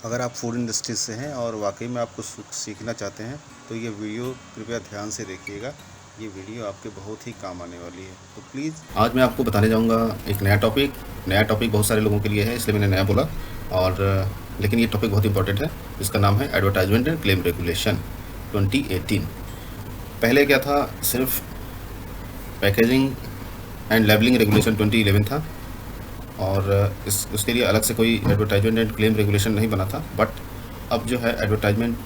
अगर आप food industry से हैं और वाकई में आप कुछ सीखना चाहते हैं तो ये वीडियो कृपया ध्यान से देखिएगा। ये वीडियो आपके बहुत ही काम आने वाली है। तो प्लीज़ आज मैं आपको बताने जाऊंगा एक नया टॉपिक बहुत सारे लोगों के लिए है, इसलिए मैंने नया बोला। और लेकिन ये टॉपिक बहुत इंपॉर्टेंट है, जिसका नाम है एडवर्टाइजमेंट एंड क्लेम रेगुलेशन 2018। पहले क्या था, सिर्फ पैकेजिंग एंड लेबलिंग रेगुलेशन 2011 था, और उसके लिए अलग से कोई एडवर्टाइजमेंट एंड क्लेम रेगुलेशन नहीं बना था। बट अब जो है एडवर्टाइजमेंट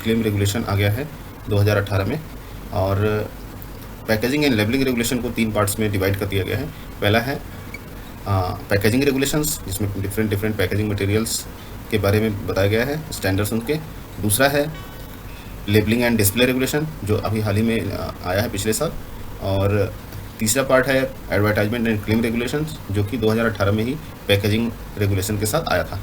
क्लेम रेगुलेशन आ गया है 2018 में, और पैकेजिंग एंड लेबलिंग रेगुलेशन को 3 पार्ट्स में डिवाइड कर दिया गया है। पहला है पैकेजिंग रेगुलेशंस, जिसमें डिफरेंट पैकेजिंग मटेरियल्स के बारे में बताया गया है, स्टैंडर्ड्स उनके। दूसरा है लेबलिंग एंड डिस्प्ले रेगुलेशन, जो अभी हाल ही में आया है पिछले साल। और तीसरा पार्ट है एडवर्टाइजमेंट एंड क्लेम रेगुलेशंस, जो कि 2018 में ही पैकेजिंग रेगुलेशन के साथ आया था।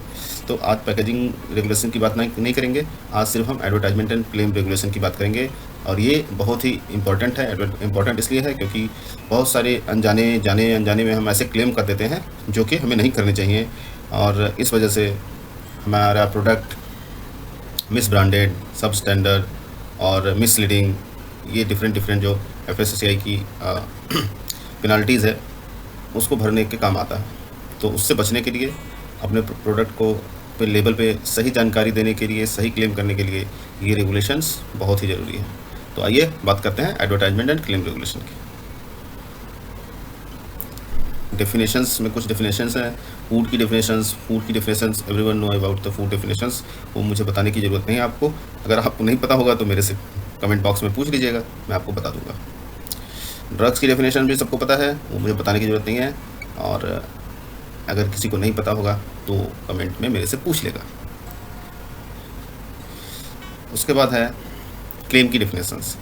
तो आज पैकेजिंग रेगुलेशन की बात नहीं करेंगे, आज सिर्फ हम एडवर्टाइजमेंट एंड क्लेम रेगुलेशन की बात करेंगे। और ये बहुत ही इम्पॉर्टेंट है। इम्पॉर्टेंट इसलिए है क्योंकि बहुत सारे अनजाने में हम ऐसे क्लेम कर देते हैं जो कि हमें नहीं करने चाहिए, और इस वजह से हमारा प्रोडक्ट मिस ब्रांडेड, सब स्टैंडर्ड और मिसलीडिंग, ये डिफरेंट जो FSSAI की पेनल्टीज़ है उसको भरने के काम आता है। तो उससे बचने के लिए, अपने प्रोडक्ट को पे लेबल पे सही जानकारी देने के लिए, सही क्लेम करने के लिए ये रेगुलेशंस बहुत ही ज़रूरी है। तो आइए बात करते हैं एडवर्टाइजमेंट एंड क्लेम रेगुलेशन की। डेफिनेशंस में कुछ डेफिनेशंस हैं। फूड की definitions everyone know about the food definitions, वो मुझे बताने की ज़रूरत नहीं है आपको। अगर आपको नहीं पता होगा तो मेरे से कमेंट बॉक्स में पूछ लीजिएगा, मैं आपको बता दूंगा। ड्रग्स की डेफिनेशन भी सबको पता है, वो मुझे बताने की ज़रूरत नहीं है। और अगर किसी को नहीं पता होगा तो कमेंट में मेरे से पूछ लेगा। उसके बाद है क्लेम की डेफिनेशंस।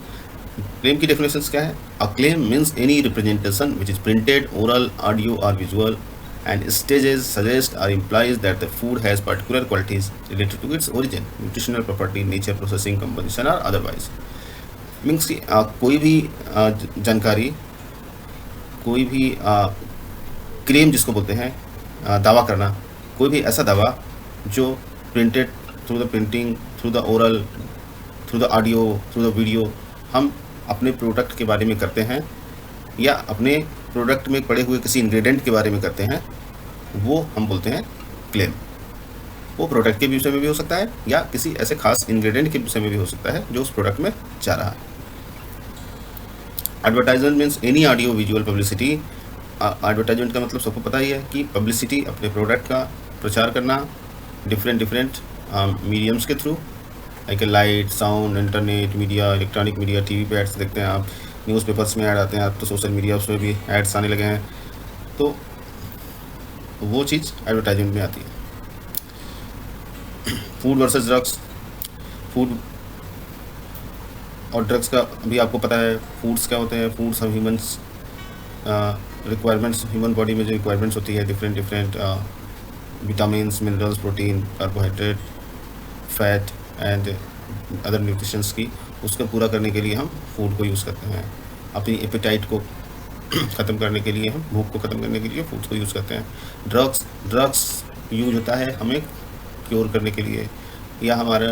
क्लेम की डेफिनेशंस क्या है? A claim means any representation which is printed, oral, audio और visual and stages suggest or implies that the food has particular qualities related to its origin, nutritional property, nature, processing, composition or otherwise. Means कि कोई भी जानकारी, कोई भी claim जिसको बोलते हैं, दावा करना, कोई भी ऐसा दावा जो printed, through the printing, through the oral, through the audio, through the video, हम अपने प्रोडक्ट के बारे में करते हैं या अपने प्रोडक्ट में पड़े हुए किसी इंग्रेडिएंट के बारे में करते हैं, वो हम बोलते हैं क्लेम। वो प्रोडक्ट के विषय में भी हो सकता है या किसी ऐसे खास इंग्रेडिएंट के विषय में भी हो सकता है जो उस प्रोडक्ट में जा रहा है। Advertisement means any audio visual publicity. Advertisement का मतलब सबको पता ही है कि पब्लिसिटी, अपने प्रोडक्ट का प्रचार करना डिफरेंट मीडियम्स के through, like light, sound, internet, media, electronic media, TV पे एड्स देखते हैं आप, न्यूज़पेपर्स में ऐड आते हैं, अब तो सोशल मीडिया उसमें भी एड्स आने लगे हैं। तो वो चीज़ एडवर्टाइजमेंट में आती है। Food versus drugs. फूड और ड्रग्स का भी आपको पता है। फूड्स क्या होते हैं? फूड्स हम ह्यूमंस रिक्वायरमेंट्स, ह्यूमन बॉडी में जो रिक्वायरमेंट्स होती है, different vitamins, minerals, protein, carbohydrate, fat and other nutritions की, उसको पूरा करने के लिए हम फूड को यूज़ करते हैं। अपनी एपेटाइट को ख़त्म करने के लिए, हम भूख को ख़त्म करने के लिए फूड्स को यूज़ करते हैं। ड्रग्स यूज होता है हमें क्योर करने के लिए, या हमारा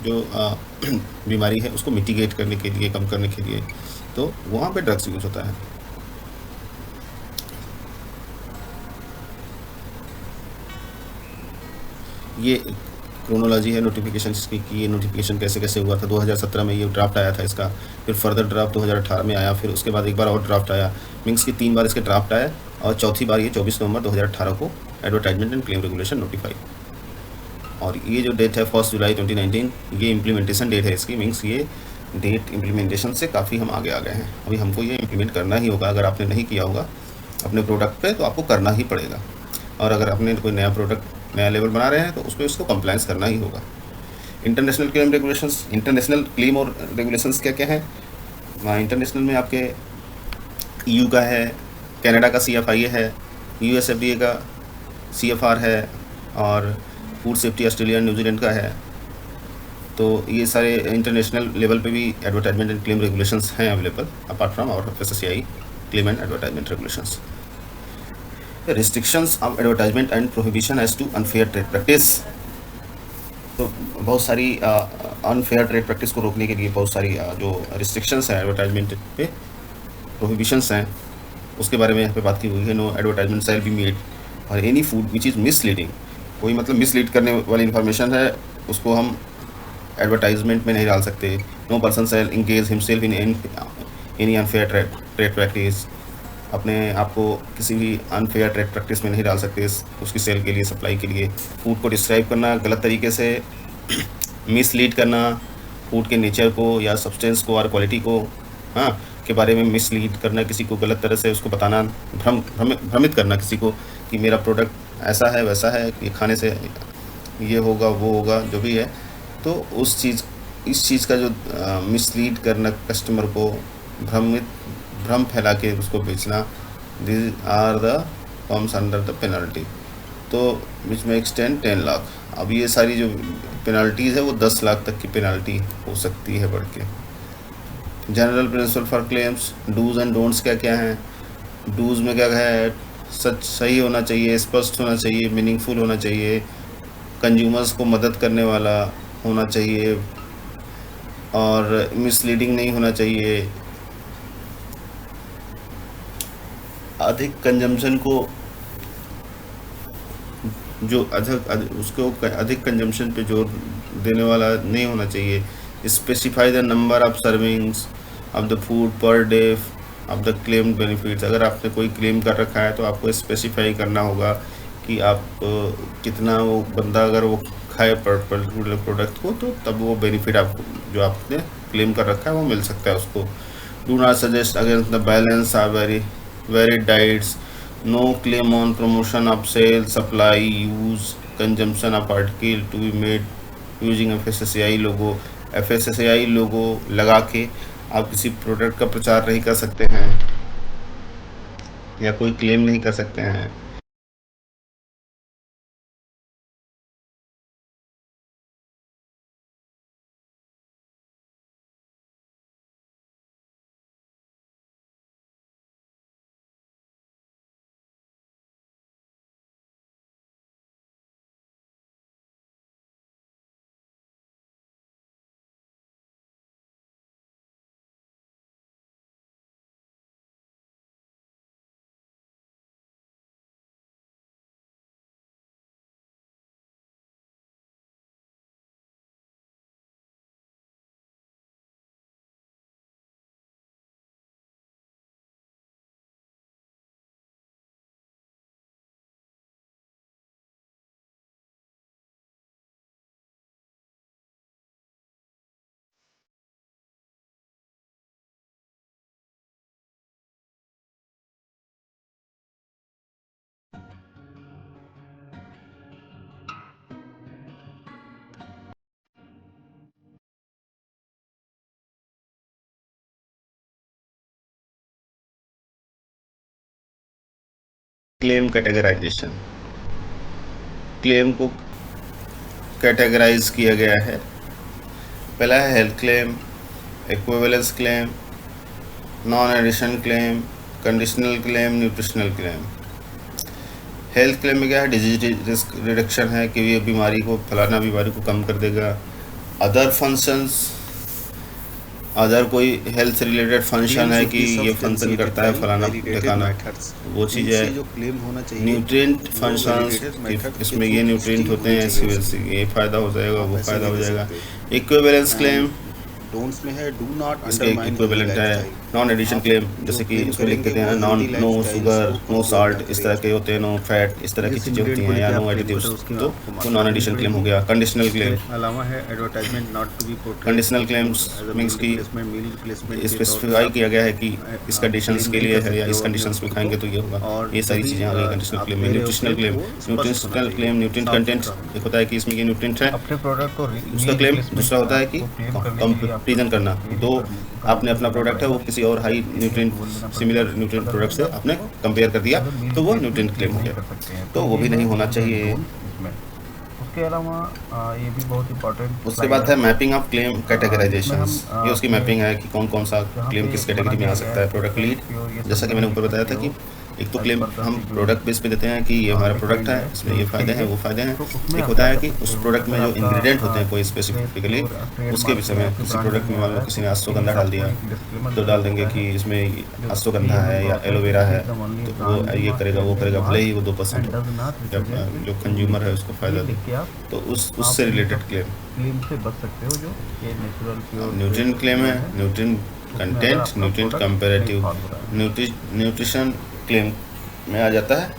जो बीमारी है उसको मिटिगेट करने के लिए, कम करने के लिए, तो वहाँ पे ड्रग्स यूज होता है। ये क्रोनोलॉजी है नोटिफिकेशन की कि ये नोटिफिकेशन कैसे हुआ था। 2017 में ये ड्राफ्ट आया था इसका, फिर फर्दर ड्राफ्ट 2018 में आया, फिर उसके बाद एक बार और ड्राफ्ट आया। मीन्स कि 3 बार इसके ड्राफ्ट आया, और चौथी बार ये 24 नवंबर 2018 को advertisement and claim regulation notify. और ये जो डेट है 1 जुलाई 2019, ये इम्प्लीमेंटेशन डेट है इसकी। मीन्स ये डेट इम्प्लीमेंटेशन से काफ़ी हम आगे आ गए हैं। अभी हमको ये इम्प्लीमेंट करना ही होगा। अगर आपने नहीं किया होगा अपने प्रोडक्ट पे तो आपको करना ही पड़ेगा। और अगर आपने कोई नया प्रोडक्ट, नया लेवल बना रहे हैं तो उस पर उसको कंप्लायंस करना ही होगा। International claim regulations. International claim और रेगुलेशंस क्या क्या है? इंटरनेशनल में आपके EU का है, कनाडा का CFIA है, US FDA का CFR है, और फूड सेफ्टी ऑस्ट्रेलिया, न्यूजीलैंड का है। तो ये सारे इंटरनेशनल लेवल पे भी एडवर्टाइजमेंट एंड क्लेम रेगुलेशंस हैं available, apart from our FSSAI claim and advertisement regulations. Restrictions of advertisement and prohibition as to unfair trade practice. बहुत सारी अनफेयर ट्रेड प्रैक्टिस को रोकने के लिए बहुत सारी जो रिस्ट्रिक्शंस हैं एडवर्टाइजमेंट पे, प्रोहिबिशंस हैं, उसके बारे में यहाँ पे बात की हुई है। No advertisement shall be made or any food which is misleading, कोई मतलब मिसलीड करने वाली इन्फॉर्मेशन है उसको हम एडवर्टाइजमेंट में नहीं डाल सकते। No person shall engage himself in any unfair trade practice, अपने आप को किसी भी अनफेयर ट्रेड प्रैक्टिस में नहीं डाल सकते उसकी सेल के लिए, सप्लाई के लिए। फूड को डिस्क्राइब करना गलत तरीके से, मिसलीड करना, फूड के नेचर को या सब्सटेंस को और क्वालिटी को के बारे में मिसलीड करना, किसी को गलत तरह से उसको बताना, भ्रमित करना किसी को कि मेरा प्रोडक्ट ऐसा है वैसा है, कि खाने से ये होगा वो होगा, जो भी है। तो इस चीज़ का जो मिसलीड करना, कस्टमर को भ्रम फैला के उसको बेचना, this are the comes under the penalty, तो विच में एक्सटेंड 10 लाख। अब ये सारी जो पेनल्टीज़ है वो 10 लाख तक की पेनल्टी हो सकती है बढ़ के। General principle for claims, dos and don'ts क्या क्या हैं। डूज में क्या है, सही होना चाहिए, स्पष्ट होना चाहिए, मीनिंगफुल होना चाहिए, कंज्यूमर्स को मदद करने वाला होना चाहिए और मिसलीडिंग नहीं होना चाहिए। अधिक कंजम्पशन को जो उसको अधिक कंजम्पशन पे जोर देने वाला नहीं होना चाहिए। Specify the number of servings of the food per day of the claimed benefits, अगर आपने कोई क्लेम कर रखा है तो आपको स्पेसिफाई करना होगा कि आप कितना वो बंदा अगर वो खाए पर्टिकुलर प्रोडक्ट को तो तब वो बेनिफिट आपको जो आपने क्लेम कर रखा है वो मिल सकता है उसको। Do not suggest against the balance are varied diets, no claim on promotion of sale, supply, use, consumption of article to be made using FSSAI logo. FSSAI लोगो लगा के आप किसी प्रोडक्ट का प्रचार नहीं कर सकते हैं या कोई क्लेम नहीं कर सकते हैं। क्लेम कैटेगराइजेशन, क्लेम को कैटेगराइज किया गया है। पहला है health claim, equivalence claim, non addition claim, conditional claim, nutritional claim. Health claim में क्या है, डिजीज रिस्क रिडक्शन है कि ये बीमारी को, फलाना बीमारी को कम कर देगा। अदर फंक्शंस, अदर कोई हेल्थ से रिलेटेड फंक्शन है कि ये फंक्शन करता है फलाना ढकाना, वो चीज़ है। जो क्लेम होना चाहिए न्यूट्रिएंट फंक्शंस, इसमें ये न्यूट्रिएंट होते हैं, इसकी वजह से ये फ़ायदा हो जाएगा, वो फ़ायदा हो जाएगा। इक्विवेलेंस क्लेम, डोंट्स में है डू नॉट इसके इक्विवेलेंट है। नॉन एडिशन क्लेम, जैसे कि उसमें लिख देते हैं नो शुगर, नो साल्ट, इस तरह के होते हैं, नो फैट, इस तरह की चीज़ें होती हैं, या नो एडिटिव्स, तो वो नॉन एडिशन क्लेम हो गया। कंडीशनल क्लेम, अलावा है advertisement not to be portrayed, conditional claims means की स्पेसिफाई किया गया है कि इस कंडीशंस के लिए है या इस कंडीशंस में खाएंगे तो ये होगा, ये सारी चीज़ें आ गई कंडीशनल क्लेम में। Nutritional claim, nutritional claim, nutrient content, एक होता है कि इसमें ये न्यूट्रिएंट है अपने प्रोडक्ट को उसका क्लेम, दूसरा होता है कि कंपेरिजन करना, तो आपने अपना प्रोडक्ट है वो किसी और high nutrient, similar nutrient product से आपने कंपेयर कर दिया तो वो न्यूट्रिएंट क्लेम हो गया, तो वो भी नहीं होना चाहिए। उसके अलावा ये भी बहुत इंपॉर्टेंट। उसके बाद है मैपिंग ऑफ क्लेम कैटेगराइजेशन, ये उसकी मैपिंग है कि कौन कौन सा क्लेम किस कैटेगरी में आ सकता है। प्रोडक्ट लीड, जैसा कि मैंने ऊपर बताया था कि एक तो क्लेम हम प्रोडक्ट बेस पे देते हैं कि ये हमारा प्रोडक्ट है, इसमें ये फ़ायदे हैं, वो फ़ायदे हैं। एक होता है कि उस प्रोडक्ट में जो इंग्रेडिएंट होते हैं कोई स्पेसिफिकली उसके विषय में, किसी प्रोडक्ट में मान लो किसी ने अश्वगंधा डाल दिया तो डाल देंगे कि इसमें अश्वगंधा है या एलोवेरा है, तो वो ये करेगा वो करेगा, भले ही वो 2% जो कंज्यूमर है उसको फ़ायदा दे, तो उससे रिलेटेड क्लेम से बच सकते हो। जो ये नेचुरल प्योर न्यूट्रिएंट क्लेम है, nutrient content, nutrient comparative, nutrition claim में आ जाता है।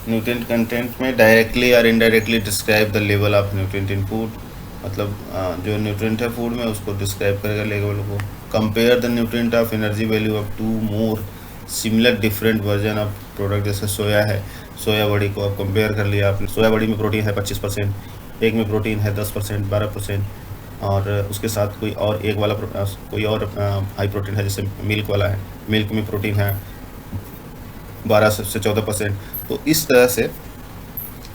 न्यूट्रिएंट कंटेंट में डायरेक्टली और indirectly describe the level of nutrient in food, मतलब जो न्यूट्रिएंट है फूड में उसको डिस्क्राइब करेगा लेवल को। Compare the nutrient of energy value of 2 more similar different version of product, जैसे सोया है, सोया बड़ी को आप कंपेयर कर लिया आपने, सोया बड़ी में प्रोटीन है 25%, एक में प्रोटीन है 10%, 12%, और उसके साथ कोई और एक वाला कोई और हाई प्रोटीन है जैसे मिल्क वाला है, मिल्क में प्रोटीन है 12 से 14%। तो इस तरह से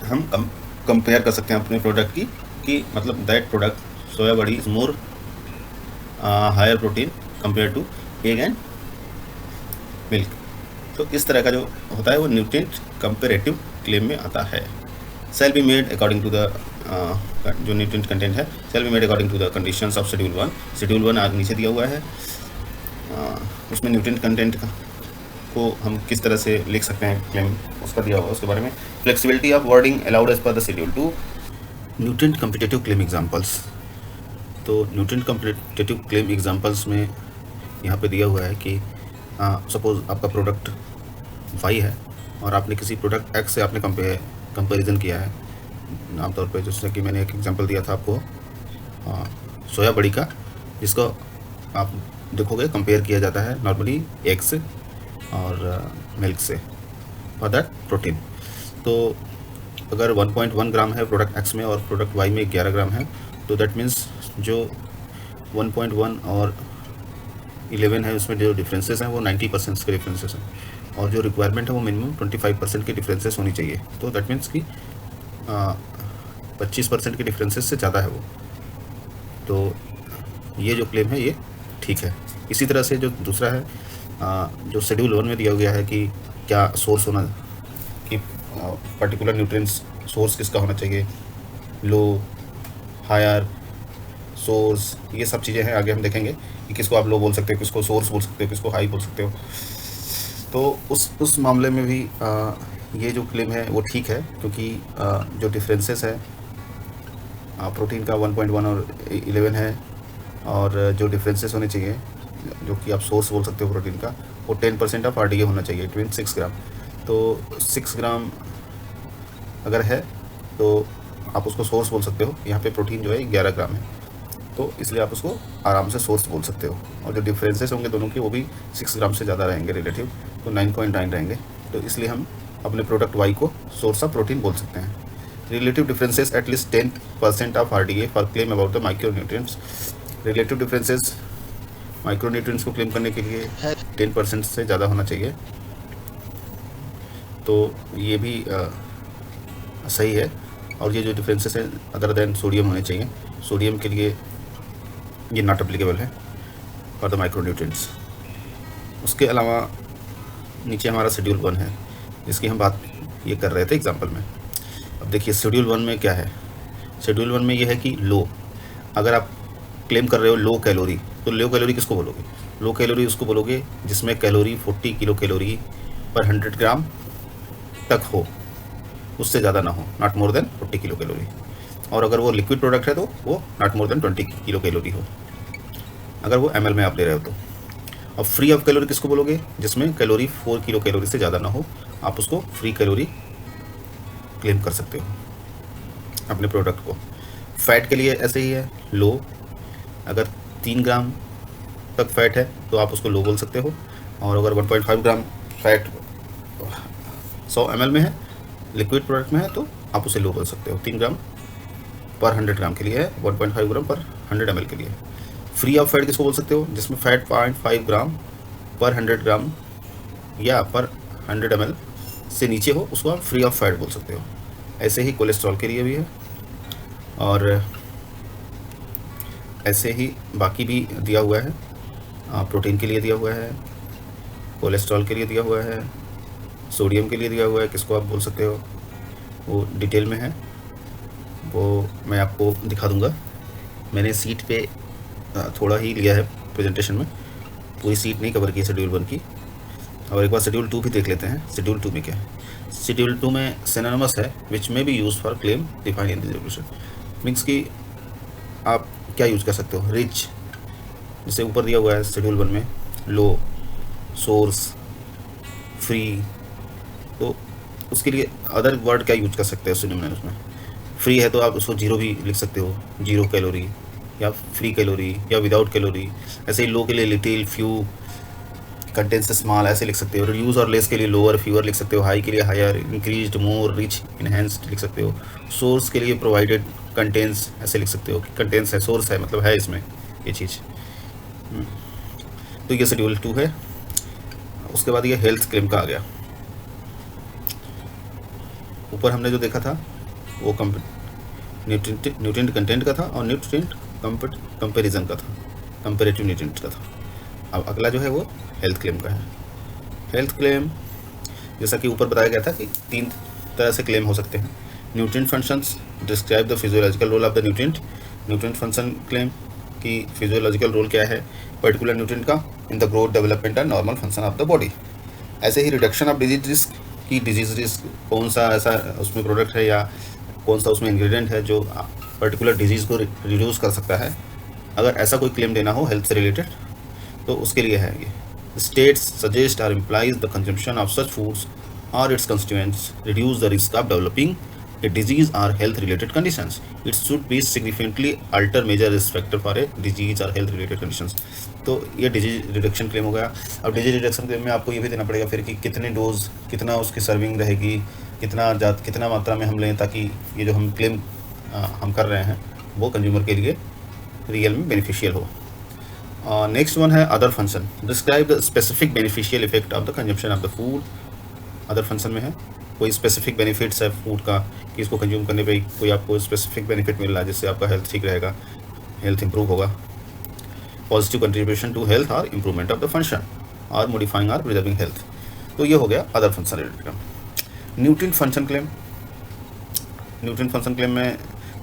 हम कंपेयर कर सकते हैं अपने प्रोडक्ट की कि मतलब दैट प्रोडक्ट सोया बड़ी is more higher protein compare to egg and milk. तो इस तरह का जो होता है वो न्यूट्रिएंट कंपेरेटिव क्लेम में आता है। Shall be made according to the जो न्यूट्रिएंट कंटेंट है, shall be made according to the conditions of schedule 1। Schedule 1 आगे नीचे दिया हुआ है, उसमें न्यूट्रिएंट कंटेंट को हम किस तरह से लिख सकते हैं क्लेम उसका दिया हुआ उसके बारे में। Flexibility of wording allowed as per the schedule 2। Nutrient competitive claim examples, तो न्यूट्रिएंट कम्पिटिटिव क्लेम एग्जांपल्स में यहाँ पे दिया हुआ है कि सपोज आपका प्रोडक्ट वाई है और आपने किसी प्रोडक्ट एक्स से आपने कंपेरिजन किया है, आमतौर पे जैसे कि मैंने एक एग्जांपल दिया था आपको सोया बड़ी का, जिसको आप देखोगे कंपेयर किया जाता है नॉर्मली एग्स और मिल्क से फॉर दैट प्रोटीन। तो अगर 1.1 ग्राम है प्रोडक्ट एक्स में और प्रोडक्ट वाई में 11 ग्राम है, तो दैट मीन्स जो 1.1 और 11 है उसमें जो डिफरेंसेस हैं वो 90% के डिफरेंसेस हैं, और जो रिक्वायरमेंट है वो मिनिमम 25% के डिफरेंसेस होनी चाहिए। तो दैट मीन्स कि 25% के डिफरेंसेस से ज़्यादा है वो, तो ये जो क्लेम है ये ठीक है। इसी तरह से जो दूसरा है जो शेड्यूल 1 में दिया गया है कि क्या सोर्स होना, कि पर्टिकुलर न्यूट्रिएंट्स सोर्स किसका होना चाहिए, लो, हायर, सोर्स, ये सब चीज़ें हैं। आगे हम देखेंगे कि किसको आप लो बोल सकते हो, किसको सोर्स बोल सकते हो, किसको हाई बोल सकते हो। तो उस मामले में भी ये जो क्लेम है वो ठीक है, क्योंकि जो डिफरेंसेस है प्रोटीन का 1.1 और 11 है, और जो डिफरेंसेस होने चाहिए जो कि आप सोर्स बोल सकते हो प्रोटीन का, वो 10% ऑफ RDA होना चाहिए, इट मीन 6 ग्राम। तो 6 ग्राम अगर है तो आप उसको सोर्स बोल सकते हो। यहाँ पे प्रोटीन जो है 11 ग्राम है, तो इसलिए आप उसको आराम से सोर्स बोल सकते हो। और जो डिफरेंसेस होंगे दोनों के वो भी 6 ग्राम से ज़्यादा रहेंगे रिलेटिव, तो 9.9 रहेंगे। तो इसलिए हम अपने प्रोडक्ट वाई को सोर्स ऑफ प्रोटीन बोल सकते हैं। Relative differences at least 10% of RDA for claim about the micronutrients. Relative differences micronutrients को क्लेम करने के लिए 10% से ज़्यादा होना चाहिए, तो ये भी सही है। और ये जो डिफरेंसेस हैं अदर देन सोडियम होने चाहिए, सोडियम के लिए ये नॉट एप्लीकेबल है फॉर द माइक्रोन्यूट्रिएंट्स। उसके अलावा नीचे हमारा शेड्यूल 1 है, जिसकी हम बात ये कर रहे थे एग्जांपल में। अब देखिए शेड्यूल 1 में क्या है। शेड्यूल 1 में ये है कि लो, अगर आप क्लेम कर रहे हो लो कैलोरी, तो लो कैलोरी किसको बोलोगे? लो कैलोरी उसको बोलोगे जिसमें कैलोरी 40 किलो कैलोरी पर 100 ग्राम तक हो, उससे ज़्यादा ना हो, not more than 40 kilo calorie. और अगर वो लिक्विड प्रोडक्ट है तो वो not more than 20 kilo calorie हो, अगर वो ml में आप ले रहे हो तो। अब फ्री ऑफ कैलोरी किसको बोलोगे? जिसमें कैलोरी 4 किलो कैलोरी से ज़्यादा ना हो, आप उसको फ्री कैलोरी क्लेम कर सकते हो अपने प्रोडक्ट को। फैट के लिए ऐसे ही है, लो, अगर 3 ग्राम तक फैट है तो आप उसको लो बोल सकते हो। और अगर 1.5 ग्राम फैट 100 ml में है, लिक्विड प्रोडक्ट में है, तो आप उसे लो बोल सकते हो। 3 ग्राम पर 100 ग्राम के लिए है, 1.5 ग्राम पर 100 ml के लिए। फ्री ऑफ फैट किसको बोल सकते हो? जिसमें फैट 0.5 ग्राम पर 100 ग्राम या पर 100 ml से नीचे हो, उसको आप फ्री ऑफ फैट बोल सकते हो। ऐसे ही कोलेस्ट्रॉल के लिए भी है, और ऐसे ही बाकी भी दिया हुआ है। प्रोटीन के लिए दिया हुआ है, कोलेस्ट्रॉल के लिए दिया हुआ है, सोडियम के लिए दिया हुआ है, किसको आप बोल सकते हो, वो डिटेल में है, वो मैं आपको दिखा दूंगा। मैंने सीट पे थोड़ा ही लिया है प्रेजेंटेशन में, पूरी सीट नहीं कवर की शेड्यूल 1 की। और एक बार शेड्यूल 2 भी देख लेते हैं। शेड्यूल 2 में क्या है? शेड्यूल 2 में सिनोनिमस है विच में B use for claim defined in the regulation. Means कि आप क्या यूज कर सकते हो? रिच, जैसे ऊपर दिया हुआ है शेड्यूल 1 में, लो, सोर्स, फ्री, तो उसके लिए अदर वर्ड क्या यूज कर सकते हैं सिनोनिम में? उसमें फ्री है तो आप उसको जीरो भी लिख सकते हो, 0 कैलोरी या फ्री कैलोरी या विदाउट कैलोरी। ऐसे ही लो के लिए लिटिल, फ्यू, कंटेंस स्मॉल ऐसे लिख सकते हो। रिड्यूस और लेस के लिए लोअर, फ्यूअर लिख सकते हो। हाई के लिए हायर, इंक्रीज्ड, मोर, रिच, इनहेंस्ड लिख सकते हो। सोर्स के लिए प्रोवाइडेड, कंटेंस ऐसे लिख सकते हो कि कंटेंस है, सोर्स है, मतलब है इसमें ये चीज़। तो ये शेड्यूल 2 है। उसके बाद ये हेल्थ क्लेम का आ गया। ऊपर हमने जो देखा था वो न्यूट्रिएंट कंटेंट का था और न्यूट्रिएंट कंपैरिजन का था, कंपैरेटिव न्यूट्रिएंट का था। अब अगला जो है वो हेल्थ क्लेम का है। हेल्थ क्लेम जैसा कि ऊपर बताया गया था कि 3 तरह से क्लेम हो सकते हैं। Nutrient functions describe the physiological role of the nutrient. Nutrient function claim की फिजियोलॉजिकल रोल क्या है पर्टिकुलर न्यूट्रिएंट का in the growth, development and normal function of the body. ऐसे ही रिडक्शन ऑफ डिजीज रिस्क की, डिजीज रिस्क कौन सा ऐसा उसमें प्रोडक्ट है या कौन सा उसमें इंग्रेडिएंट है जो पर्टिकुलर डिजीज़ को रिड्यूस कर सकता है। अगर ऐसा कोई क्लेम देना हो हेल्थ से रिलेटेड तो उसके लिए है ये। States suggest or implies the consumption of such foods or its constituents reduce the risk of developing a disease or health related conditions. It should be significantly alter major risk factor for a disease or health related conditions. तो ये disease reduction claim हो गया। अब disease reduction claim में आपको ये भी देना पड़ेगा फिर कि कितने डोज, कितना उसकी सर्विंग रहेगी, कितना मात्रा में हम लें ताकि ये जो हम क्लेम हम कर रहे हैं वो कंज्यूमर के लिए रियल में बेनिफिशियल हो। नेक्स्ट वन है other function. Describe the specific beneficial effect of the consumption of the food. Other function में है कोई स्पेसिफिक बेनिफिट्स है फूड का कि इसको कंज्यूम करने पे कोई आपको स्पेसिफिक बेनिफिट मिल रहा है जिससे आपका हेल्थ ठीक रहेगा, हेल्थ इंप्रूव होगा। पॉजिटिव कंट्रीब्यूशन टू हेल्थ और इम्प्रूवमेंट ऑफ द फंक्शन और मॉडिफाइंग और प्रिजर्विंग हेल्थ। तो ये हो गया other function related. Nutrient function claim. Nutrient function claim में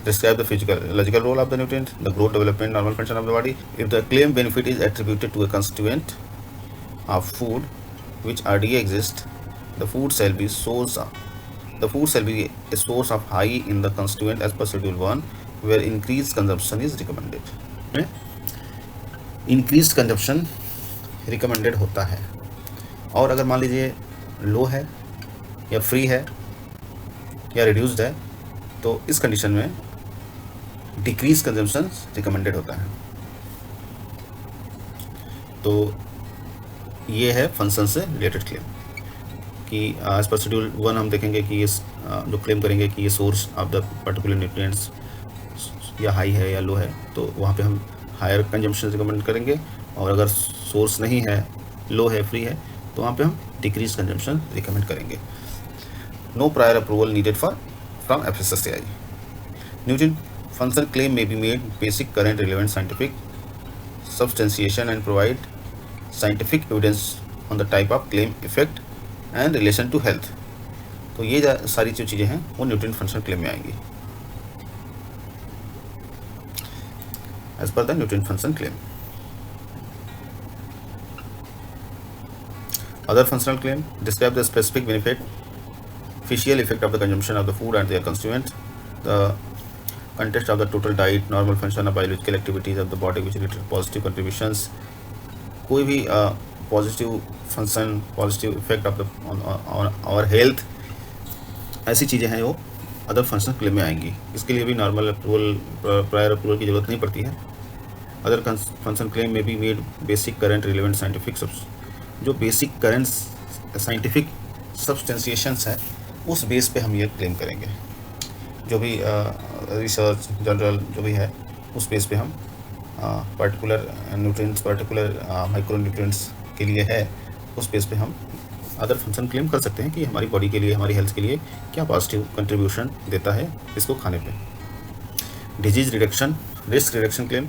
describe the physiological role of the nutrient, the growth, development, normal function of the body. If the claim benefit is attributed to a constituent of food which already exists, the food shall be a source of high in the constituent as per schedule 1 where increased consumption is recommended. increased consumption recommended होता है। और अगर मान लीजिए लो है या free है या रिड्यूस्ड है तो इस कंडीशन में डिक्रीज कंजम्पशन रिकमेंडेड होता है। तो ये है फंक्शन से रिलेटेड क्लेम कि एज पर शेड्यूल 1 हम देखेंगे कि ये जो क्लेम करेंगे कि ये source of the particular nutrients या हाई है या लो है तो वहाँ पे हम हायर कंजम्पशन रिकमेंड करेंगे, और अगर सोर्स नहीं है, लो है, फ्री है तो वहाँ पे हम डिक्रीज कंजम्पशन रिकमेंड करेंगे। No prior approval needed from FSSAI। Nutrient function claim may be made basic current relevant scientific substantiation and provide scientific evidence on the type of claim, effect and relation to health। तो ये सारी जो चीज़ें हैं वो nutrient function claim में आएंगी as per the nutrient function claim. Other functional claim describe the specific beneficial effect of the consumption of the food and their constituent, the context of the total diet, normal function of biological activities of the body which related to positive contributions। कोई भी positive function, positive effect of the और health, ऐसी चीज़ें हैं वो other function claim में आएंगी। इसके लिए भी नॉर्मल अप्रूवल, प्रायर अप्रूवल की ज़रूरत नहीं पड़ती है। अदर फंक्शन क्लेम में भी made basic current relevant scientific जो बेसिक करंट साइंटिफिक सब्सटेंसिएशंस है उस बेस पे हम ये क्लेम करेंगे। जो भी रिसर्च जनरल जो भी है उस बेस पे हम particular nutrients, particular micro nutrients के लिए है, उस बेस पे हम अदर फंक्शन क्लेम कर सकते हैं कि हमारी बॉडी के लिए, हमारी हेल्थ के लिए क्या पॉजिटिव कंट्रीब्यूशन देता है इसको खाने पे। Disease reduction, risk reduction claim.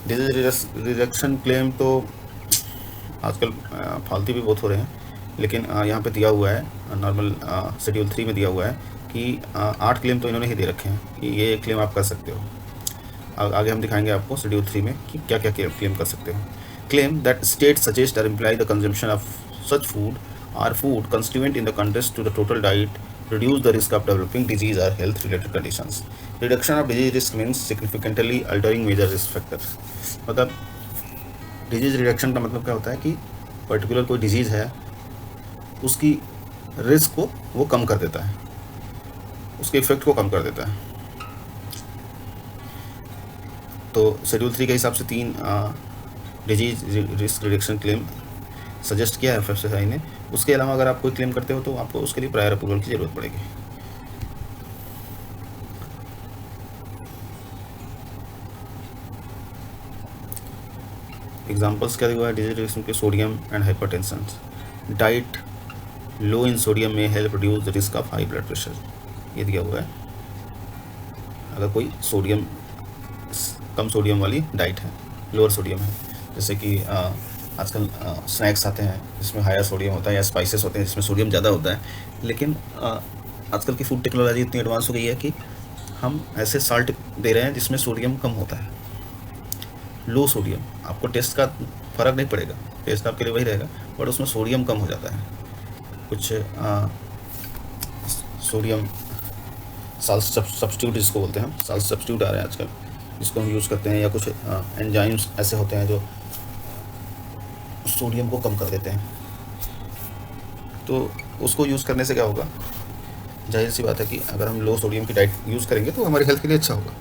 Disease reduction claim तो आजकल फालतू भी बहुत हो रहे हैं लेकिन यहाँ पे दिया हुआ है नॉर्मल शेड्यूल 3 में दिया हुआ है कि 8 क्लेम तो इन्होंने ही दे रखे हैं कि ये क्लेम आप कर सकते हो। आगे हम दिखाएंगे आपको शेड्यूल 3 में कि क्या क्या क्लेम कर सकते हो। क्लेम दैट स्टेट सजेस्ट और imply the consumption of such food or food constituent in the context to the total diet reduce the risk of developing disease or health related conditions. Reduction of disease risk means significantly altering major risk factors. मतलब disease reduction का मतलब क्या होता है कि particular कोई disease है उसकी रिस्क को वो कम कर देता है, उसके इफेक्ट को कम कर देता है। तो शेड्यूल 3 के हिसाब से 3 disease risk reduction claim suggest किया है FSSAI ने। उसके अलावा अगर आप कोई क्लेम करते हो तो आपको उसके लिए प्रायर अप्रूवल की ज़रूरत पड़ेगी। एग्जांपल्स क्या दिया है डिजीज रिडक्शन के? Sodium and hypertension. Diet low in sodium में help reduce the risk of high blood pressure, ये दिया हुआ है। अगर कोई सोडियम कम सोडियम वाली डाइट है, लोअर सोडियम है, जैसे कि आजकल स्नैक्स आते हैं जिसमें हायर सोडियम होता है या स्पाइसेस होते हैं जिसमें सोडियम ज़्यादा होता है, लेकिन आजकल की फूड टेक्नोलॉजी इतनी एडवांस हो गई है कि हम ऐसे साल्ट दे रहे हैं जिसमें सोडियम कम होता है, लो सोडियम। आपको टेस्ट का फ़र्क नहीं पड़ेगा, टेस्ट आपके लिए वही रहेगा, बट उसमें सोडियम कम हो जाता है। कुछ सोडियम साल्ट सब्स्टिट्यूट जिसको बोलते हैं, साल्ट सब्स्टिट्यूट आ रहे हैं आजकल जिसको हम यूज़ करते हैं, या कुछ एंजाइम्स ऐसे होते हैं जो सोडियम को कम कर देते हैं। तो उसको यूज़ करने से क्या होगा, जाहिर सी बात है कि अगर हम लो सोडियम की डाइट यूज़ करेंगे तो हमारी हेल्थ के लिए अच्छा होगा।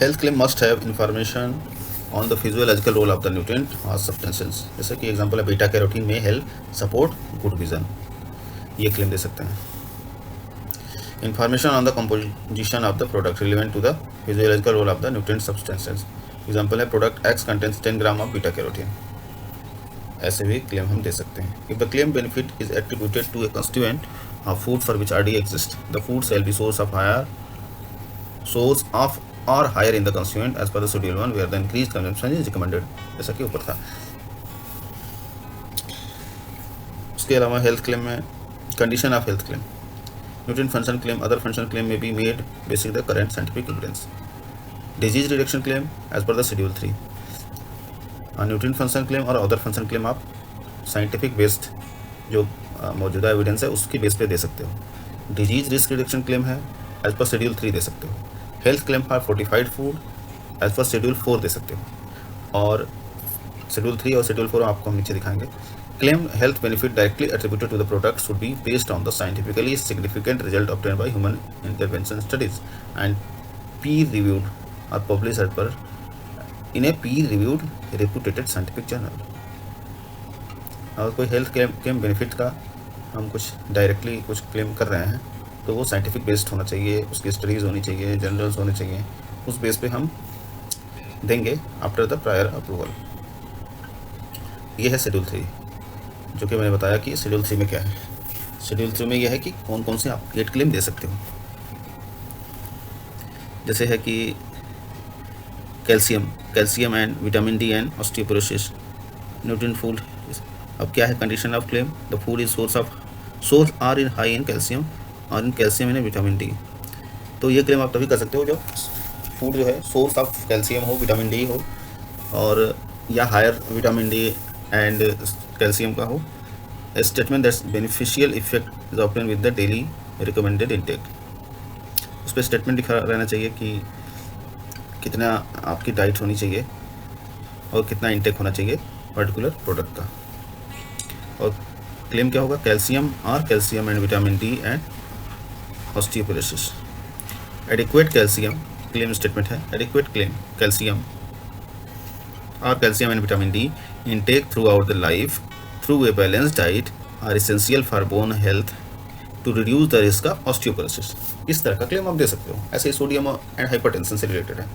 Health claim must have information on the physiological role of the nutrient और सब्सटेंसेस। जैसे कि एग्जांपल है बीटा कैरोटीन में हेल्प सपोर्ट गुड विजन, ये क्लेम दे सकते हैं। Information on the composition of the product relevant to the physiological role of the nutrient substances. Example है product X contents 10 gram of beta carotene, ऐसे भी claim हम दे सकते हैं। If the claim benefit is attributed to a constituent of food for which RDA exist, the food shall be source of or higher in the constituent as per the schedule 1 where the increased consumption is recommended, जैसा कि ऊपर था। उसके अलावा health claim में condition of health claim, nutrient function claim, other function claim में be made basic the current scientific evidence. Disease reduction claim as per the schedule 3, nutrient function claim और other function claim आप scientific based जो मौजूदा evidence है उसकी base पे दे सकते हो। डिजीज रिस्क रिडक्शन क्लेम है एज पर शेड्यूल 3 दे सकते हो। Health claim for fortified food as per schedule 4 दे सकते हो। और शेड्यूल 3 और शेड्यूल 4 आपको हम नीचे दिखाएंगे। Claim health benefit directly attributed to the product should be based on the scientifically significant result obtained by human intervention studies and peer reviewed और publish as per in A Pir reviewed reputed scientific journal. और कोई health claim benefit का हम कुछ directly कुछ claim कर रहे हैं तो वो साइंटिफिक बेस्ड होना चाहिए, उसकी स्टडीज़ होनी चाहिए, जर्नल्स होने चाहिए, उस बेस पे हम देंगे आफ्टर द प्रायर अप्रूवल। ये है शेड्यूल 3, जो कि मैंने बताया कि शेड्यूल 3 में क्या है। शेड्यूल 3 में यह है कि कौन कौन से आप गेट क्लेम दे सकते हो। जैसे है कि calcium and vitamin D and osteoporosis, nutrient food. अब क्या है condition of claim, the food is source or in high in calcium or in calcium and vitamin D. तो ये क्लेम आप तभी कर सकते हो जब फूड जो है सोर्स ऑफ कैल्शियम हो, विटामिन डी हो, और या higher vitamin D and calcium का हो। A statement that's beneficial effect is obtain with the daily recommended intake. उस पर स्टेटमेंट लिखा रहना चाहिए कि कितना आपकी डाइट होनी चाहिए और कितना इंटेक होना चाहिए पर्टिकुलर प्रोडक्ट का। और क्लेम क्या होगा, calcium and vitamin D and osteoporosis. Adequate calcium claim statement है, adequate claim calcium and vitamin D intake throughout the life through a balanced diet are essential for bone health to reduce the risk of osteoporosis. इस तरह का claim आप दे सकते हो। ऐसे ही सोडियम एंड हाइपरटेंशन से रिलेटेड है।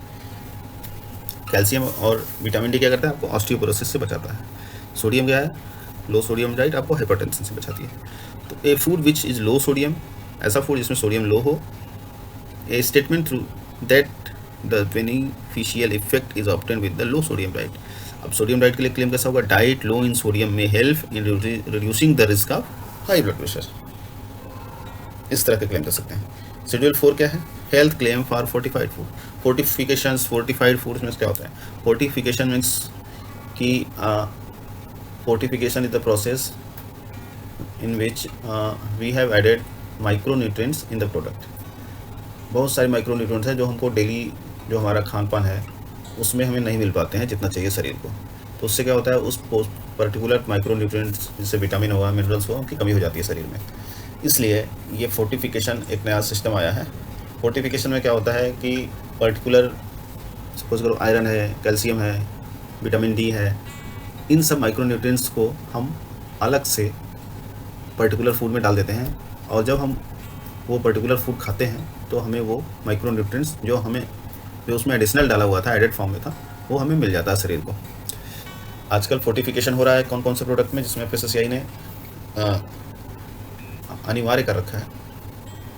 कैल्शियम और विटामिन डी क्या करता है, आपको ऑस्टियोपोरोसिस से बचाता है। सोडियम क्या है, लो सोडियम डाइट आपको हाइपरटेंशन से बचाती है। तो ए food which is low sodium, ऐसा फूड जिसमें सोडियम लो हो। A statement through that the beneficial effect is obtain with the low sodium diet. अब सोडियम डाइट के लिए क्लेम कैसा होगा, डाइट लो इन सोडियम में help in reducing the risk of high blood pressure, इस तरह के क्लेम कर सकते हैं। शेड्यूल 4 क्या है, health claim for fortified food. Fortifications, fortified foods में क्या होता है, फोर्टिफिकेशन मीन्स कि fortification is the process in which we have added micronutrients in the product. बहुत सारे माइक्रोन्यूट्रिएंट्स हैं जो हमको डेली जो हमारा खान पान है उसमें हमें नहीं मिल पाते हैं जितना चाहिए शरीर को, तो उससे क्या होता है, उस पर्टिकुलर माइक्रोन्यूट्रिएंट्स जैसे विटामिन हुआ, मिनरल्स हुआ, उनकी कमी हो जाती है शरीर में। इसलिए ये फोर्टिफिकेशन एक नया सिस्टम आया है। फोर्टिफिकेशन में क्या होता है कि पर्टिकुलर सपोज करो आयरन है, कैल्शियम है, विटामिन डी है, इन सब माइक्रोन्यूट्रिएंट्स को हम अलग से पर्टिकुलर फूड में डाल देते हैं, और जब हम वो पर्टिकुलर फूड खाते हैं तो हमें वो माइक्रोन्यूट्रिएंट्स जो उसमें एडिशनल डाला हुआ था, एडेड फॉर्म में था, वो हमें मिल जाता है शरीर को। आजकल फोर्टिफिकेशन हो रहा है कौन कौन से प्रोडक्ट में, जिसमें FSSAI ने अनिवार्य कर रखा है।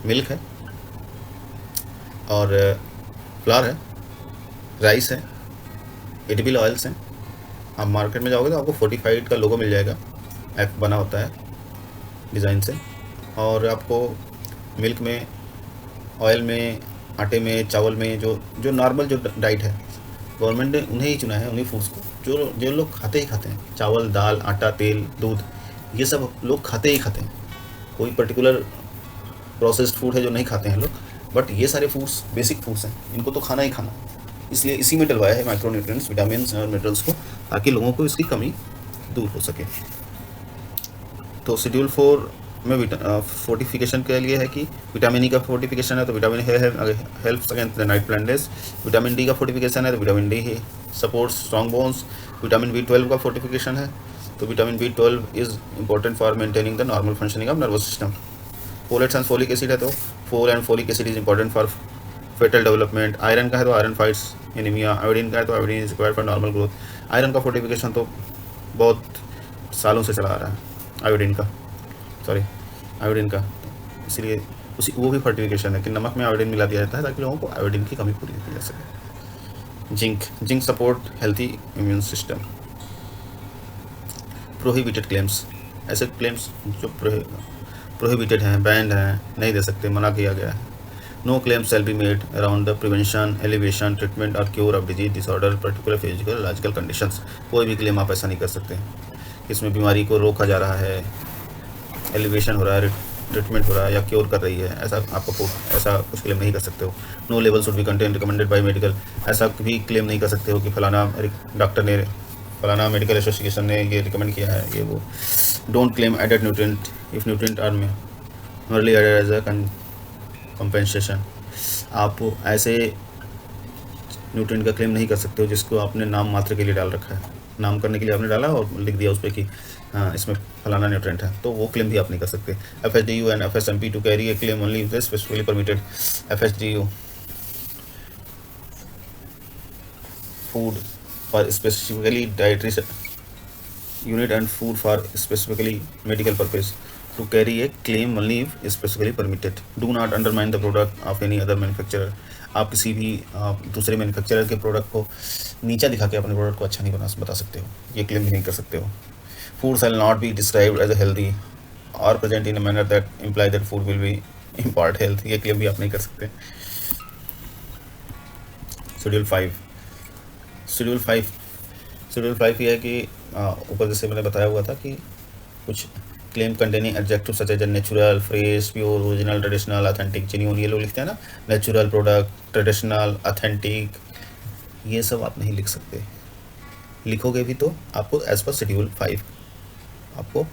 मिल्क है और फ्लावर है, राइस है, एडिबल ऑयल्स हैं। आप मार्केट में जाओगे तो आपको फोर्टिफाइड का लोगो मिल जाएगा, ऐप बना होता है डिज़ाइन से, और आपको मिल्क में, ऑयल में, आटे में, चावल में, जो नॉर्मल जो डाइट है, गवर्नमेंट ने उन्हें ही चुना है, उन्हीं फूड्स को जो लोग खाते ही खाते हैं। चावल, दाल, आटा, तेल, दूध, ये सब लोग खाते ही खाते हैं। कोई पर्टिकुलर प्रोसेस्ड फूड है जो नहीं खाते हैं लोग, बट ये सारे फूड्स बेसिक फूड्स हैं, इनको तो खाना ही खाना। इसलिए इसी में डलवाया है माइक्रोन्यूट्रिएंट्स, विटामिन और मिनरल्स को, ताकि लोगों को इसकी कमी दूर हो सके। तो शेड्यूल 4 में फोर्टिफिकेशन के लिए है कि विटामिन ई का फोर्टिफिकेशन है तो vitamin helps against the night blindness. Vitamin D का फोर्टिफिकेशन है तो विटामिन डी ही supports strong bones. Vitamin B12 का फोर्टिफिकेशन है तो vitamin B12 is important for maintaining the normal functioning of nervous system. Folates and folic acid है तो folate and folic acid is important for fetal development. Iron का है तो iron fights anaemia. Iodine का है तो iodine is required for normal growth. Iron का fortification तो बहुत सालों से चला आ रहा है, आयोडीन का, इसलिए वो भी फोर्टिफिकेशन है कि नमक में आयोडीन मिला दिया जाता है ताकि लोगों को आयोडीन की कमी पूरी की जा सके। Zinc support healthy immune system. Prohibited claims, ऐसे क्लेम्स जो प्रोहिबिटेड हैं, बैंड हैं, नहीं दे सकते, मना किया गया है। No claim shall be made around the prevention, alleviation, treatment or cure of disease disorder particular physiological conditions. कोई भी क्लेम आप ऐसा नहीं कर सकते इसमें बीमारी को रोका जा रहा है, एलिवेशन हो रहा है, ट्रीटमेंट हो रहा है या क्योर कर रही है, ऐसा कुछ क्लेम नहीं कर सकते हो। No level should be contain recommended by medical, ऐसा भी क्लेम नहीं कर सकते हो कि फलाना डॉक्टर ने, फलाना मेडिकल एसोसिएशन ने ये रिकमेंड किया है, ये वो। Don't claim added nutrient if nutrient are merely added as a compensation. आप ऐसे न्यूट्रिएंट का क्लेम नहीं कर सकते हो जिसको आपने नाम मात्र के लिए डाल रखा है, नाम करने के लिए आपने डाला और लिख दिया उस पर कि हाँ इसमें फलाना न्यूट्रिएंट है, तो वो क्लेम भी आप नहीं कर सकते। FSDU and FSMP to carry a claim only if specifically permitted. FSDU food for specifically dietary unit and food for specifically medical purpose to carry a claim only if specifically permitted. Do not undermine the product of any other manufacturer. आप किसी भी दूसरे manufacturer के product को नीचा दिखा के अपने प्रोडक्ट को अच्छा नहीं बता सकते हो, ये क्लेम भी नहीं कर सकते हो। Food shall not be described as a healthy or present in a manner that imply that food will be impart health, ये क्लेम भी आप नहीं कर सकते। शेड्यूल 5 ये है कि ऊपर जैसे मैंने बताया हुआ था कि कुछ claim containing adjective such as natural, fresh, pure, original, traditional, authentic, genuine, ये लोग लिखते हैं ना, नेचुरल प्रोडक्ट, ट्रेडिशनल, ऑथेंटिक, ये सब आप नहीं लिख सकते। लिखोगे भी तो आपको एज पर शेड्यूल 5 आपको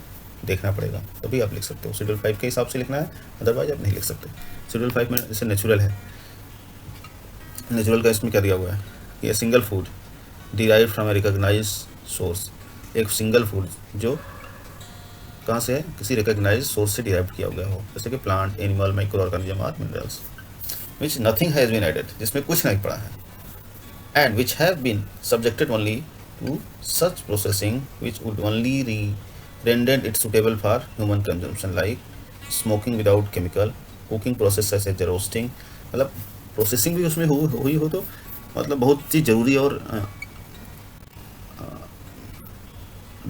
देखना पड़ेगा, तभी आप लिख सकते हो। शेड्यूल 5 के हिसाब से लिखना है, अदरवाइज आप नहीं लिख सकते। शेड्यूल 5 में जैसे नेचुरल है, नेचुरल का इसमें क्या दिया हुआ है, ये single food derive from a recognise source. एक सिंगल फूड जो कहाँ से है, किसी रिकॉग्नाइज सोर्स से डिराइव किया गया हो, जैसे कि प्लांट, एनिमल, माइक्रो ऑर्गेनिज्म और minerals, which nothing has been added, जिसमें कुछ नहीं पड़ा है, and which have been subjected only to such processing which would only render it suitable for human consumption, like smoking without chemical, cooking process such as roasting। मतलब processing भी उसमें हुई हो तो मतलब बहुत ही ज़रूरी और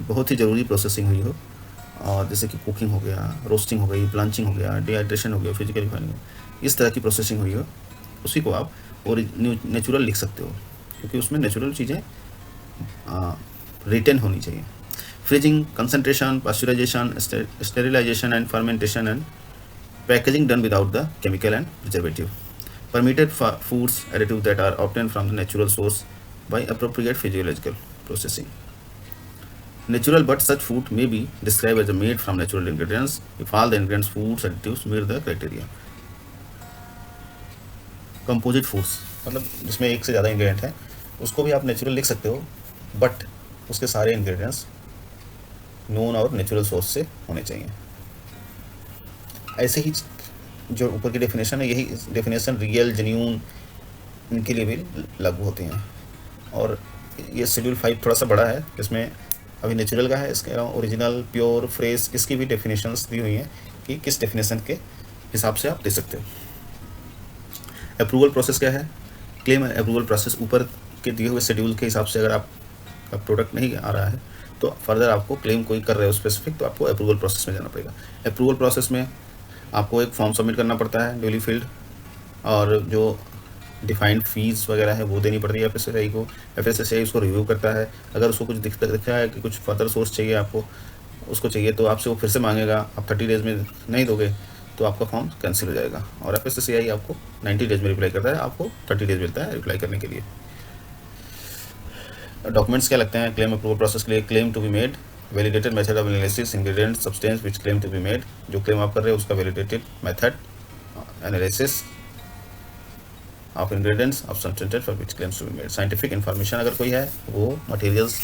बहुत ही ज़रूरी प्रोसेसिंग हुई हो, और जैसे कि कुकिंग हो गया, रोस्टिंग हो गई, ब्लांचिंग हो गया, डिहाइड्रेशन हो गया, फिजिकल रिफाइनिंग, इस तरह की प्रोसेसिंग हुई हो, उसी को आप नेचुरल लिख सकते हो, क्योंकि उसमें नेचुरल चीज़ें रिटेन होनी चाहिए। Freezing, concentration, pasteurisation, sterilisation and fermentation and packaging done without the chemical and preservative. Permitted foods additive that are obtained from the natural source by appropriate physiological processing. Natural, but such food may be described as made from natural ingredients if all the ingredients, foods, additives meet the criteria. Composite foods मतलब जिसमें एक से ज़्यादा ingredient है, उसको भी आप natural लिख सकते हो, बट उसके सारे इंग्रेडिएंट्स नोन और नेचुरल सोर्स से होने चाहिए। ऐसे ही जो ऊपर की डेफिनेशन है, यही डेफिनेशन रियल, जेन्यून, इनके लिए भी लागू होती हैं। और ये शेड्यूल 5 थोड़ा सा बड़ा है, इसमें अभी नेचुरल का है, इसके अलावा ओरिजिनल, प्योर, फ्रेश, इसकी भी डेफिनेशंस दी हुई हैं कि किस डेफिनेशन के हिसाब से आप दे सकते हो। अप्रूवल प्रोसेस क्या है? क्लेम अप्रूवल प्रोसेस ऊपर के दिए हुए शेड्यूल के हिसाब से अगर आपका प्रोडक्ट नहीं आ रहा है तो फर्दर आपको क्लेम कोई कर रहे हो स्पेसिफिक, तो आपको अप्रूवल प्रोसेस में जाना पड़ेगा। अप्रूवल प्रोसेस में आपको एक फॉर्म सबमिट करना पड़ता है ड्यूली फील्ड, और जो डिफाइंड फीस वगैरह है वो देनी पड़ती है FSSAI को। FSSAI उसको रिव्यू करता है, अगर उसको कुछ दिखा है कि कुछ फर्दर सोर्स चाहिए आपको, उसको चाहिए तो आपसे वो फिर से मांगेगा। आप 30 डेज़ में नहीं दोगे तो आपका फॉर्म कैंसिल हो जाएगा, और FSSAI आपको 90 डेज़ में रिप्लाई करता है, आपको 30 डेज़ मिलता है रिप्लाई करने के लिए। डॉक्यूमेंट्स क्या लगते हैं क्लेम अप्रूवल प्रोसेस के लिए? Claim to be made, validated method of analysis, ingredients, substance which claim to be made, जो क्लेम आप कर रहे हो उसका validated method, analysis of ingredients of substance for which claims to be made, scientific information अगर कोई है वो, materials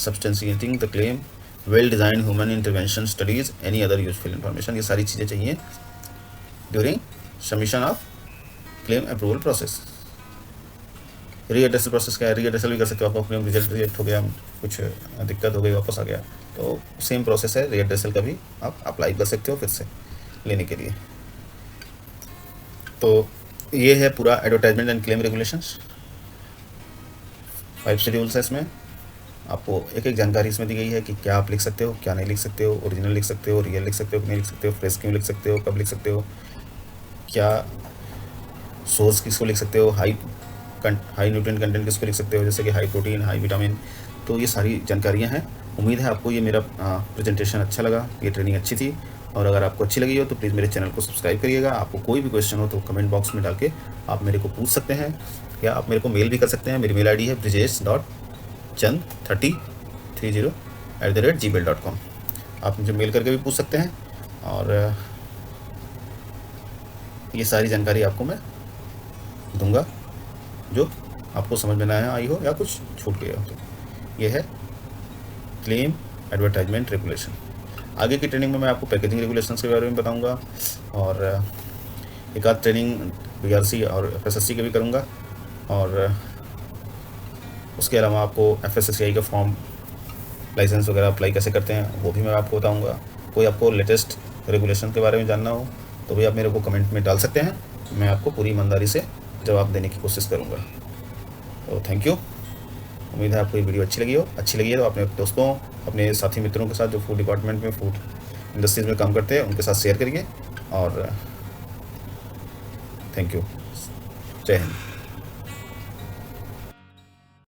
substantiating the claim, well design human intervention studies, any other useful information, ये सारी चीज़ें चाहिए during submission of claim approval process. Redressal process क्या है? रीएड्रेसल भी कर सकते हो, आपका क्लेम रिजेक्ट हो गया, कुछ दिक्कत हो गई, वापस आ गया, तो सेम प्रोसेस है, रीएड्रेसल का भी आप अप्लाई कर सकते हो फिर से लेने के लिए। तो ये है पूरा advertisement and claim regulations, 5 schedules है। इसमें आपको एक एक जानकारी इसमें दी गई है कि क्या आप लिख सकते हो, क्या नहीं लिख सकते हो, ओरिजिनल लिख सकते हो, रियल लिख सकते हो, नहीं लिख सकते हो, फ्रेश क्यों लिख सकते हो, कब लिख सकते हो, क्या सोर्स किसको लिख सकते हो, हाई न्यूट्रिएंट कंटेंट किसको लिख सकते हो, जैसे कि हाई प्रोटीन, हाई विटामिन। तो ये सारी जानकारियाँ हैं। उम्मीद है आपको ये मेरा प्रेजेंटेशन अच्छा लगा, ये ट्रेनिंग अच्छी थी, और अगर आपको अच्छी लगी हो तो प्लीज़ मेरे चैनल को सब्सक्राइब करिएगा। आपको कोई भी क्वेश्चन हो तो कमेंट बॉक्स में डाल के आप मेरे को पूछ सकते हैं, या आप मेरे को मेल भी कर सकते हैं। मेरी मेल ID है brijesh.chand3030@gmail.com। आप मुझे मेल करके भी पूछ सकते हैं, और ये सारी जानकारी आपको मैं दूंगा जो आपको समझ में ना आई हो या कुछ छूट गया हो। तो ये है क्लेम एडवर्टाइजमेंट रेगुलेशन। आगे की ट्रेनिंग में मैं आपको पैकेजिंग रेगुलेशंस के बारे में बताऊंगा, और एक आध ट्रेनिंग BRC और FSSC के भी करूंगा, और उसके अलावा आपको FSSAI का फॉर्म, लाइसेंस वगैरह अप्लाई कैसे करते हैं वो भी मैं आपको बताऊंगा। कोई आपको लेटेस्ट रेगुलेशन के बारे में जानना हो तो भी आप मेरे को कमेंट में डाल सकते हैं, मैं आपको पूरी ईमानदारी से जवाब देने की कोशिश करूँगा। तो थैंक यू। उम्मीद है आपको ये वीडियो अच्छी लगी है तो अपने दोस्तों, अपने साथी मित्रों के साथ जो फूड डिपार्टमेंट में, फूड इंडस्ट्रीज़ में काम करते हैं, उनके साथ शेयर करिए। और थैंक यू। जय हिंद।